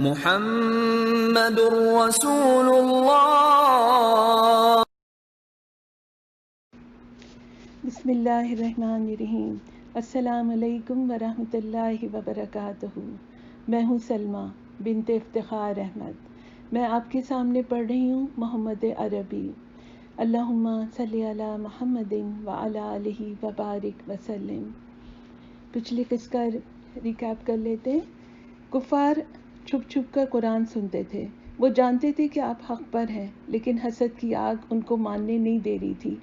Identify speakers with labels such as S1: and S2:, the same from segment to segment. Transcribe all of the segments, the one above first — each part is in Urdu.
S1: محمد رسول اللہ۔
S2: بسم اللہ الرحمن الرحیم۔ السلام علیکم ورحمۃ اللہ وبرکاتہ۔ میں ہوں سلمیٰ بنت افتخار احمد۔ میں آپ کے سامنے پڑھ رہی ہوں محمد عربی۔ اللہم صلی علی محمد وعلی آلہ وبارک وسلم۔ پچھلے قصے کا ریکیپ کر لیتے ہیں۔ کفار چھپ چھپ کر قرآن سنتے تھے۔ وہ جانتے تھے کہ آپ حق پر ہیں، لیکن حسد کی آگ ان کو ماننے نہیں دے رہی تھی۔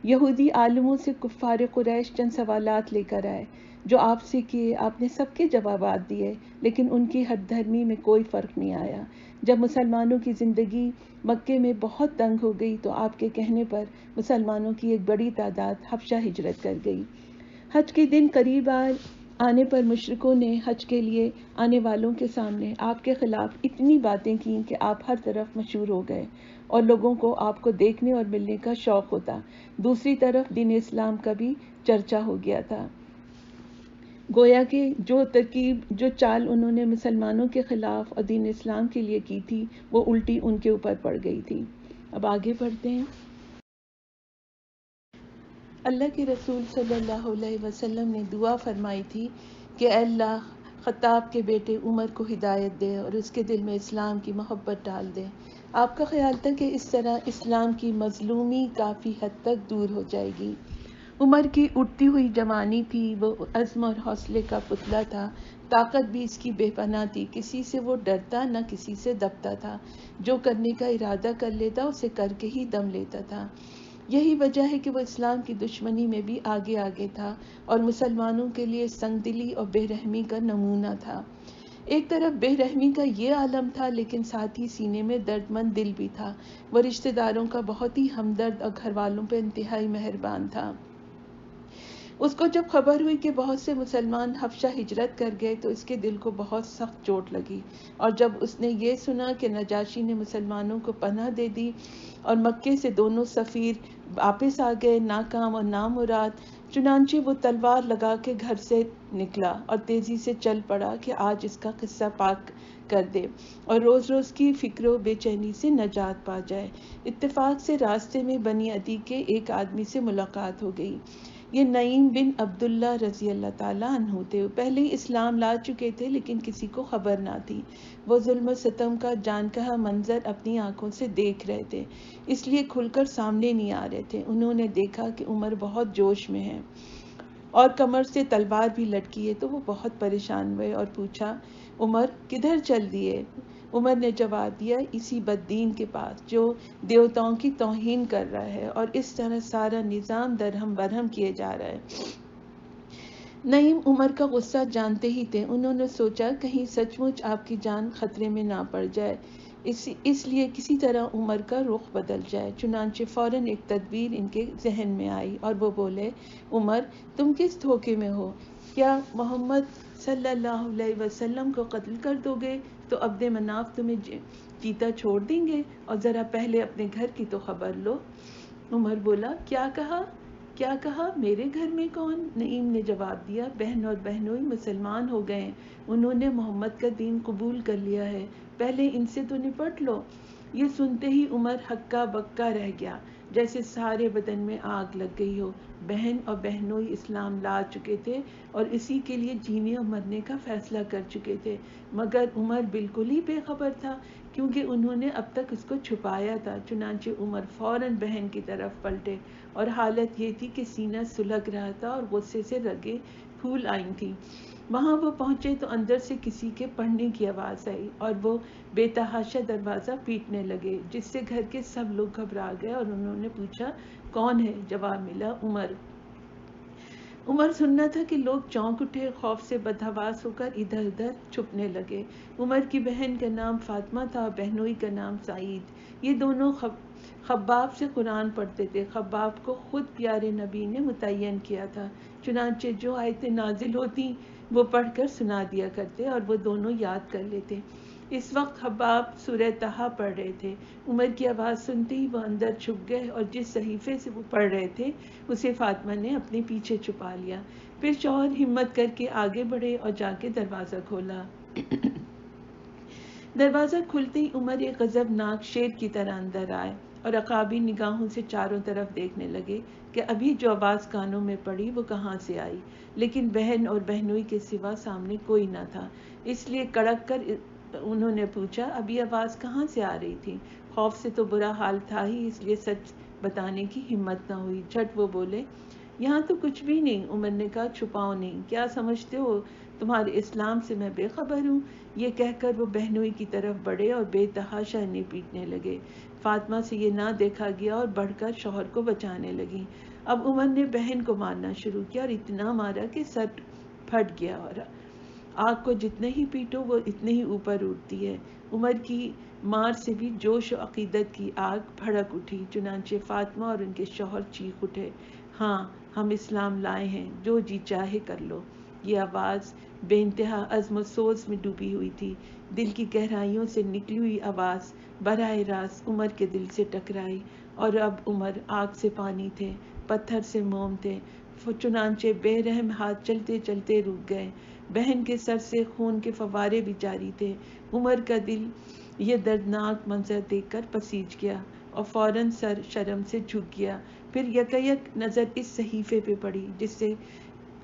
S2: یہودی عالموں سے کفار قریش چند سوالات لے کر آئے جو آپ سے کیے۔ آپ نے سب کے جوابات دیے، لیکن ان کی ہٹ دھرمی میں کوئی فرق نہیں آیا۔ جب مسلمانوں کی زندگی مکے میں بہت تنگ ہو گئی تو آپ کے کہنے پر مسلمانوں کی ایک بڑی تعداد حبشہ ہجرت کر گئی۔ حج کے دن قریب آنے پر مشرکوں نے حج کے لیے آنے والوں کے سامنے آپ کے خلاف اتنی باتیں کیں کہ آپ ہر طرف مشہور ہو گئے اور لوگوں کو آپ کو دیکھنے اور ملنے کا شوق ہوتا۔ دوسری طرف دین اسلام کا بھی چرچا ہو گیا تھا۔ گویا کہ جو ترکیب، جو چال انہوں نے مسلمانوں کے خلاف اور دین اسلام کے لیے کی تھی، وہ الٹی ان کے اوپر پڑ گئی تھی۔ اب آگے پڑھتے ہیں۔ اللہ کے رسول صلی اللہ علیہ وسلم نے دعا فرمائی تھی کہ اے اللہ، خطاب کے بیٹے عمر کو ہدایت دے اور اس کے دل میں اسلام کی محبت ڈال دے۔ آپ کا خیال تھا کہ اس طرح اسلام کی مظلومی کافی حد تک دور ہو جائے گی۔ عمر کی اٹھتی ہوئی جوانی تھی، وہ عزم اور حوصلے کا پتلا تھا، طاقت بھی اس کی بے پناہ تھی، کسی سے وہ ڈرتا نہ کسی سے دبتا تھا، جو کرنے کا ارادہ کر لیتا اسے کر کے ہی دم لیتا تھا۔ یہی وجہ ہے کہ وہ اسلام کی دشمنی میں بھی آگے آگے تھا اور مسلمانوں کے لیے سنگ دلی اور بے رحمی کا نمونہ تھا۔ ایک طرف بے رحمی کا یہ عالم تھا، لیکن ساتھ ہی سینے میں درد مند دل بھی تھا۔ وہ رشتہ داروں کا بہت ہی ہمدرد اور گھر والوں پہ انتہائی مہربان تھا۔ اس کو جب خبر ہوئی کہ بہت سے مسلمان حبشہ ہجرت کر گئے تو اس کے دل کو بہت سخت چوٹ لگی، اور جب اس نے یہ سنا کہ نجاشی نے مسلمانوں کو پناہ دے دی اور مکے سے دونوں سفیر واپس آ گئے ناکام اور نامراد، چنانچہ وہ تلوار لگا کے گھر سے نکلا اور تیزی سے چل پڑا کہ آج اس کا قصہ پاک کر دے اور روز روز کی فکر و بے چینی سے نجات پا جائے۔ اتفاق سے راستے میں بنی عدی کے ایک آدمی سے ملاقات ہو گئی۔ یہ نعیم بن عبداللہ رضی اللہ تعالیٰ عنہ تھے۔ پہلے ہی اسلام لا چکے تھے، لیکن کسی کو خبر نہ تھی۔ وہ ظلم و ستم کا جان کہا منظر اپنی آنکھوں سے دیکھ رہے تھے، اس لیے کھل کر سامنے نہیں آ رہے تھے۔ انہوں نے دیکھا کہ عمر بہت جوش میں ہے اور کمر سے تلوار بھی لٹکی ہے، تو وہ بہت پریشان ہوئے اور پوچھا، عمر کدھر چل دیے؟ عمر نے جواب دیا، اسی بددین کے پاس جو دیوتاؤں کی توہین کر رہا ہے اور اس طرح سارا نظام درہم برہم کیے جا رہا ہے۔ نعیم عمر کا غصہ جانتے ہی تھے۔ انہوں نے سوچا کہیں سچ مچ آپ کی جان خطرے میں نہ پڑ جائے، اس لیے کسی طرح عمر کا رخ بدل جائے۔ چنانچہ فوراً ایک تدبیر ان کے ذہن میں آئی اور وہ بولے، عمر تم کس دھوکے میں ہو؟ کیا محمد صلی اللہ علیہ وسلم کو قتل کر دو گے تو عبد مناف تمہیں جیتا چھوڑ دیں گے؟ اور ذرا پہلے اپنے گھر کی تو خبر لو۔ عمر بولا، کیا کہا؟ میرے گھر میں کون؟ نعیم نے جواب دیا، بہن اور بہنوئی مسلمان ہو گئے ہیں، انہوں نے محمد کا دین قبول کر لیا ہے، پہلے ان سے تو نپٹ لو۔ یہ سنتے ہی عمر ہکا بکا رہ گیا، جیسے سارے بدن میں آگ لگ گئی ہو۔ بہن اور بہنوئی اسلام لا چکے تھے اور اسی کے لیے جینے اور مرنے کا فیصلہ کر چکے تھے، مگر عمر بالکل ہی بے خبر تھا، کیونکہ انہوں نے اب تک اس کو چھپایا تھا۔ چنانچہ عمر فوراً بہن کی طرف پلٹے اور حالت یہ تھی کہ سینہ سلگ رہا تھا اور غصے سے رگیں پھول آئی تھیں۔ وہاں وہ پہنچے تو اندر سے کسی کے پڑھنے کی آواز آئی اور وہ بے تحاشا دروازہ پیٹنے لگے، جس سے گھر کے سب لوگ گھبرا گئے اور انہوں نے پوچھا، کون ہے؟ جواب ملا، عمر سننا تھا کہ لوگ چونک اٹھے، خوف سے بدحواس ہو کر ادھر ادھر چھپنے لگے۔ عمر کی بہن کا نام فاطمہ تھا اور بہنوئی کا نام سعید۔ یہ دونوں خباب سے قرآن پڑھتے تھے۔ خباب کو خود پیارے نبی نے متعین کیا تھا، چنانچہ جو آیتیں نازل ہوتی وہ پڑھ کر سنا دیا کرتے اور وہ دونوں یاد کر لیتے۔ اس وقت خباب سورہ طٰہٰ پڑھ رہے تھے۔ عمر کی آواز سنتے ہی وہ اندر چھپ گئے اور جس صحیفے سے وہ پڑھ رہے تھے اسے فاطمہ نے اپنے پیچھے چھپا لیا۔ پھر شوہر ہمت کر کے آگے بڑھے اور جا کے دروازہ کھولا۔ دروازہ کھلتے ہی عمر ایک غضبناک شیر کی طرح اندر آئے اور عقابی نگاہوں سے چاروں طرف دیکھنے لگے کہ ابھی جو آواز کانوں میں پڑی وہ کہاں سے آئی، لیکن بہن اور بہنوئی کے سوا سامنے کوئی نہ تھا، اس لیے کڑک کر انہوں نے پوچھا ابھی آواز کہاں سے آ رہی تھی؟ خوف سے تو برا حال تھا ہی، اس لیے سچ بتانے کی ہمت نہ ہوئی۔ جھٹ وہ بولے یہاں تو کچھ بھی نہیں۔ عمر نے کہا چھپاؤ نہیں، کیا سمجھتے ہو تمہارے اسلام سے میں بے خبر ہوں؟ یہ کہہ کر وہ بہنوئی کی طرف بڑھے اور بے تحاشا انہیں پیٹنے لگے۔ فاطمہ سے یہ نہ دیکھا گیا اور بڑھ کر شوہر کو بچانے لگیں۔ اب عمر نے بہن کو مارنا شروع کیا اور اتنا مارا کہ سر پھٹ گیا، اور آگ کو جتنے ہی پیٹو وہ اتنے ہی اوپر اٹھتی ہے۔ عمر کی مار سے بھی جوش و عقیدت کی آگ بھڑک اٹھی، چنانچہ فاطمہ اور ان کے شوہر چیخ اٹھے، ہاں ہم اسلام لائے ہیں، جو جی چاہے کر لو۔ یہ آواز بے انتہا عزم و سوز میں ڈوبی ہوئی تھی، دل کی گہرائیوں سے نکلی ہوئی آواز براہ راست عمر کے دل سے ٹکرائی، اور اب عمر آگ سے پانی تھے، پتھر سے موم تھے، چنانچہ بے رحم ہاتھ چلتے چلتے رک گئے۔ بہن کے سر سے خون کے فوارے بھی جاری تھے۔ عمر کا دل یہ دردناک منظر دیکھ کر پسیج گیا اور فوراً سر شرم سے جھک گیا۔ پھر یکایک نظر اس صحیفے پہ پڑی جس سے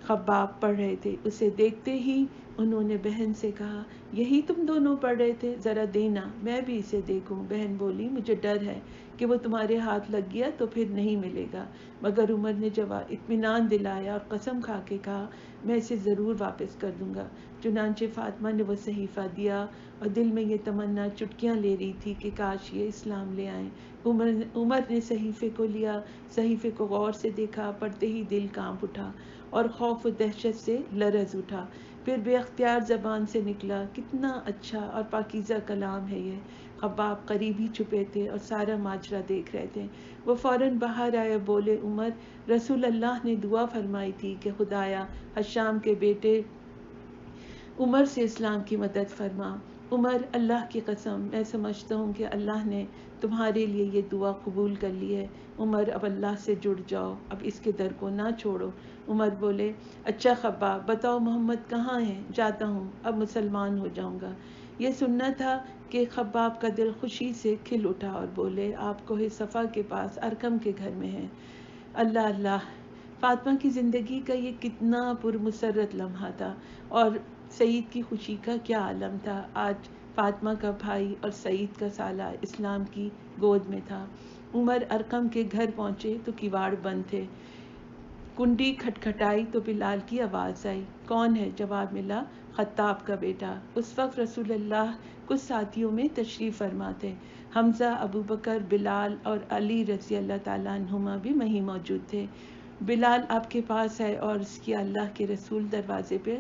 S2: خباب پڑھ رہے تھے۔ اسے دیکھتے ہی انہوں نے بہن سے کہا یہی تم دونوں پڑھ رہے تھے، ذرا دینا میں بھی اسے دیکھوں۔ بہن بولی مجھے ڈر ہے کہ وہ تمہارے ہاتھ لگ گیا تو پھر نہیں ملے گا، مگر عمر نے جواب اطمینان دلایا اور قسم کھا کے کہا میں اسے ضرور واپس کر دوں گا۔ چنانچہ فاطمہ نے وہ صحیفہ دیا اور دل میں یہ تمنا چٹکیاں لے رہی تھی کہ کاش یہ اسلام لے آئیں۔ عمر نے صحیفے کو لیا، صحیفے کو غور سے دیکھا، پڑھتے ہی دل کانپ اٹھا اور خوف و دہشت سے لرز اٹھا۔ پھر بے اختیار زبان سے نکلا کتنا اچھا اور پاکیزہ کلام ہے یہ۔ خباب قریب ہی چھپے تھے اور سارا ماجرا دیکھ رہے تھے۔ وہ فوراً باہر آئے، بولے عمر رسول اللہ نے دعا فرمائی تھی کہ خدایا حشام کے بیٹے عمر سے اسلام کی مدد فرما۔ عمر اللہ کی قسم میں سمجھتا ہوں کہ اللہ نے تمہارے لیے یہ دعا قبول کر لی ہے۔ عمر اب اللہ سے جڑ جاؤ، اب اس کے در کو نہ چھوڑو۔ عمر بولے اچھا خباب بتاؤ محمد کہاں ہیں، جاتا ہوں، اب مسلمان ہو جاؤں گا۔ یہ سننا تھا کہ خباب کا دل خوشی سے کھل اٹھا اور بولے آپ کوہ صفا کے پاس ارقم کے گھر میں ہیں۔ اللہ اللہ، فاطمہ کی زندگی کا یہ کتنا پرمسرت لمحہ تھا اور سعید کی خوشی کا کیا عالم تھا۔ آج فاطمہ کا بھائی اور سعید کا سالہ اسلام کی گود میں تھا۔ عمر ارقم کے گھر پہنچے تو کواڑ بند تھے۔ کنڈی کھٹکھٹائی تو بلال کی آواز آئی، کون ہے؟ جواب ملا خطاب کا بیٹا۔ اس وقت رسول اللہ کچھ ساتھیوں میں تشریف فرما تھے۔ حمزہ، ابو بکر، بلال اور علی رضی اللہ تعالیٰ عنہما بھی وہیں موجود تھے۔ بلال آپ کے پاس ہے اور اس کی اللہ کے رسول دروازے پہ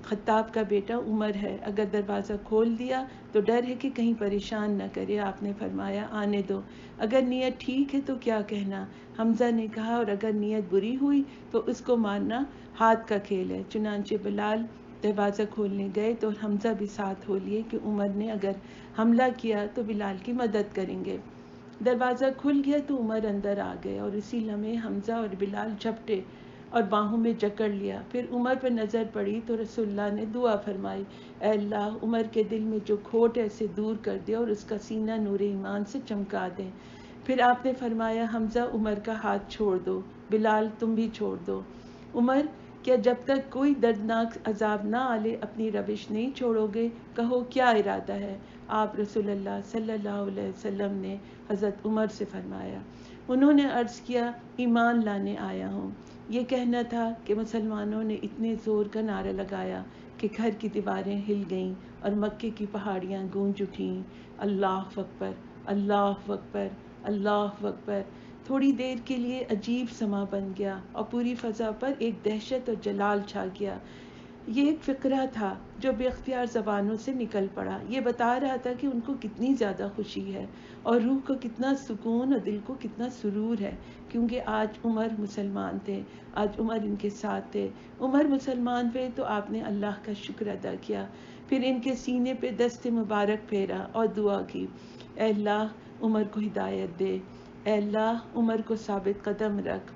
S2: خطاب کا بیٹا عمر ہے، اگر دروازہ کھول دیا تو ڈر ہے کہ کہیں پریشان نہ کرے۔ آپ نے فرمایا آنے دو، اگر نیت ٹھیک ہے تو کیا کہنا؟ حمزہ نے کہا اور اگر نیت بری ہوئی تو اس کو مارنا ہاتھ کا کھیل ہے۔ چنانچہ بلال دروازہ کھولنے گئے تو حمزہ بھی ساتھ ہو لیے کہ عمر نے اگر حملہ کیا تو بلال کی مدد کریں گے۔ دروازہ کھل گیا تو عمر اندر آ گئے اور اسی لمحے حمزہ اور بلال جھپٹے اور باہوں میں جکڑ لیا۔ پھر عمر پر نظر پڑی تو رسول اللہ نے دعا فرمائی، اے اللہ عمر کے دل میں جو کھوٹ ہے اسے دور کر دے اور اس کا سینہ نور ایمان سے چمکا دے۔ پھر آپ نے فرمایا حمزہ عمر کا ہاتھ چھوڑ دو، بلال تم بھی چھوڑ دو۔ عمر کیا جب تک کوئی دردناک عذاب نہ آلے اپنی روش نہیں چھوڑو گے؟ کہو کیا ارادہ ہے؟ آپ رسول اللہ صلی اللہ علیہ وسلم نے حضرت عمر سے فرمایا۔ انہوں نے عرض کیا ایمان لانے آیا ہوں۔ یہ کہنا تھا کہ مسلمانوں نے اتنے زور کا نعرہ لگایا کہ گھر کی دیواریں ہل گئیں اور مکے کی پہاڑیاں گونج اٹھیں، اللہ اکبر، اللہ اکبر، اللہ اکبر۔ تھوڑی دیر کے لیے عجیب سما بن گیا اور پوری فضا پر ایک دہشت اور جلال چھا گیا۔ یہ ایک فقرہ تھا جو بے اختیار زبانوں سے نکل پڑا، یہ بتا رہا تھا کہ ان کو کتنی زیادہ خوشی ہے اور روح کو کتنا سکون اور دل کو کتنا سرور ہے، کیونکہ آج عمر مسلمان تھے، آج عمر ان کے ساتھ تھے۔ عمر مسلمان ہوئے تو آپ نے اللہ کا شکر ادا کیا، پھر ان کے سینے پہ دست مبارک پھیرا اور دعا کی، اے اللہ عمر کو ہدایت دے، اے اللہ عمر کو ثابت قدم رکھ۔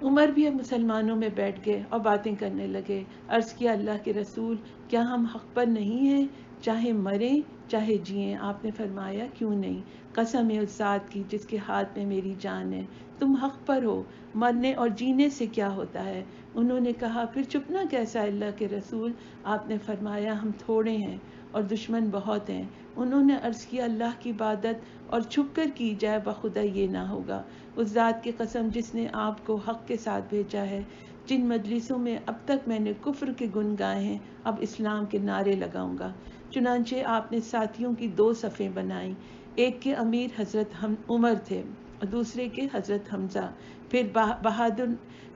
S2: عمر بھی اب مسلمانوں میں بیٹھ گئے اور باتیں کرنے لگے۔ عرض کیا اللہ کے رسول کیا ہم حق پر نہیں ہیں؟ چاہے مریں چاہے جئیں. آپ نے فرمایا کیوں نہیں؟ قسم ہے اس ذات کی جس کے ہاتھ میں میری جان ہے، تم حق پر ہو، مرنے اور جینے سے کیا ہوتا ہے؟ انہوں نے کہا پھر چھپنا کیسا اللہ کے رسول؟ آپ نے فرمایا ہم تھوڑے ہیں اور دشمن بہت ہیں. انہوں نے عرض کیا اللہ کی عبادت اور چھپ کر کی جائے بخدا یہ نہ ہوگا. اس ذات کی قسم جس نے آپ کو حق کے ساتھ بھیجا ہے، جن مجلسوں میں اب تک میں نے کفر کے گن گائے ہیں اب اسلام کے نعرے لگاؤں گا. چنانچہ آپ نے ساتھیوں کی 2 صفیں بنائیں، ایک کے امیر حضرت عمر تھے اور دوسرے کے حضرت حمزہ. پھر بہادر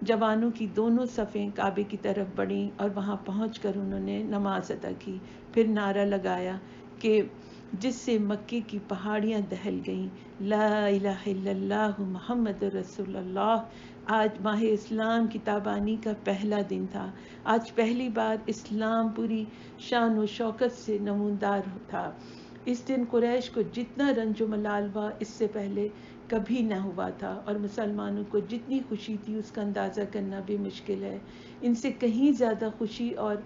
S2: جوانوں کی دونوں صفیں کعبے کی طرف بڑھیں اور وہاں پہنچ کر انہوں نے نماز ادا کی. پھر نعرہ لگایا کہ جس سے مکے کی پہاڑیاں دہل گئیں، لا الہ الا اللہ محمد رسول اللہ. آج ماہ اسلام کی تابانی کا پہلا دن تھا. آج پہلی بار اسلام پوری شان و شوکت سے نمودار تھا. اس دن قریش کو جتنا رنج و ملال ہوا اس سے پہلے کبھی نہ ہوا تھا، اور مسلمانوں کو جتنی خوشی تھی اس کا اندازہ کرنا بھی مشکل ہے. ان سے کہیں زیادہ خوشی اور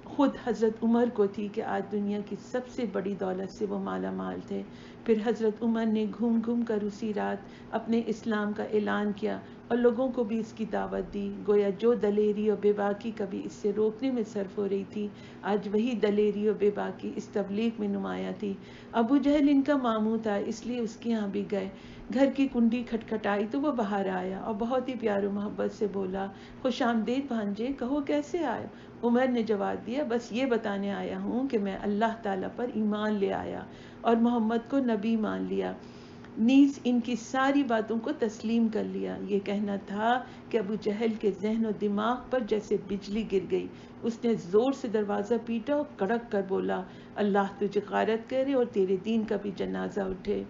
S2: خود حضرت عمر کو تھی کہ آج دنیا کی سب سے بڑی دولت سے وہ مالا مال تھے. پھر حضرت عمر نے گھوم گھوم کر اسی رات اپنے اسلام کا اعلان کیا اور لوگوں کو بھی اس کی دعوت دی. گویا جو دلیری اور بے باکی کبھی اس سے روکنے میں صرف ہو رہی تھی، آج وہی دلیری اور بے باکی اس تبلیغ میں نمایاں تھی. ابو جہل ان کا ماموں تھا، اس لیے اس کے یہاں بھی گئے. گھر کی کنڈی کھٹکھٹائی تو وہ باہر آیا اور بہت ہی پیار و محبت سے بولا خوش آمدید بھانجے، کہو کیسے آئے؟ عمر نے جواب دیا بس یہ بتانے آیا ہوں کہ میں اللہ تعالیٰ پر ایمان لے آیا اور محمد کو نبی مان لیا، نیز ان کی ساری باتوں کو تسلیم کر لیا. یہ کہنا تھا کہ ابو جہل کے ذہن و دماغ پر جیسے بجلی گر گئی. اس نے زور سے دروازہ پیٹا اور کڑک کر بولا اللہ تجھے غارت کرے اور تیرے دین کا بھی جنازہ اٹھے.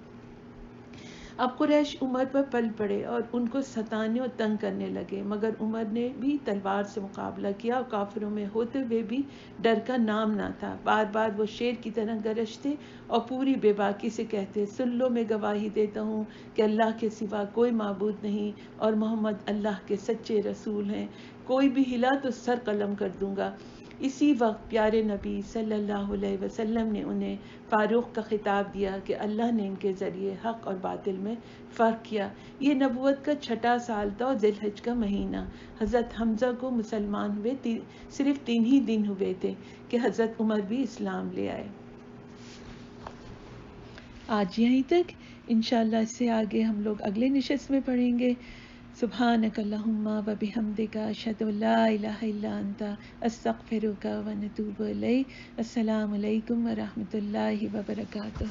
S2: اب قریش عمر پر پل پڑے اور ان کو ستانے اور تنگ کرنے لگے، مگر عمر نے بھی تلوار سے مقابلہ کیا اور کافروں میں ہوتے ہوئے بھی ڈر کا نام نہ تھا. بار بار وہ شیر کی طرح گرجتے اور پوری بے باکی سے کہتے سن لو، میں گواہی دیتا ہوں کہ اللہ کے سوا کوئی معبود نہیں اور محمد اللہ کے سچے رسول ہیں. کوئی بھی ہلا تو سر قلم کر دوں گا. اسی وقت پیارے نبی صلی اللہ علیہ وسلم نے انہیں فاروق کا خطاب دیا کہ اللہ نے ان کے ذریعے حق اور باطل میں فرق کیا. یہ نبوت کا 6واں سال تھا اور ذی الحج کا مہینہ. حضرت حمزہ کو مسلمان ہوئے صرف 3 ہی دن ہوئے تھے کہ حضرت عمر بھی اسلام لے آئے. آج یہیں تک، انشاءاللہ اس سے آگے ہم لوگ اگلے نشست میں پڑھیں گے. سبحانک اللہم و بحمدک، اشہد ان لا الہ الا انت، استغفرک و نتوب الیک. السلام علیکم ورحمۃ اللہ وبرکاتہ.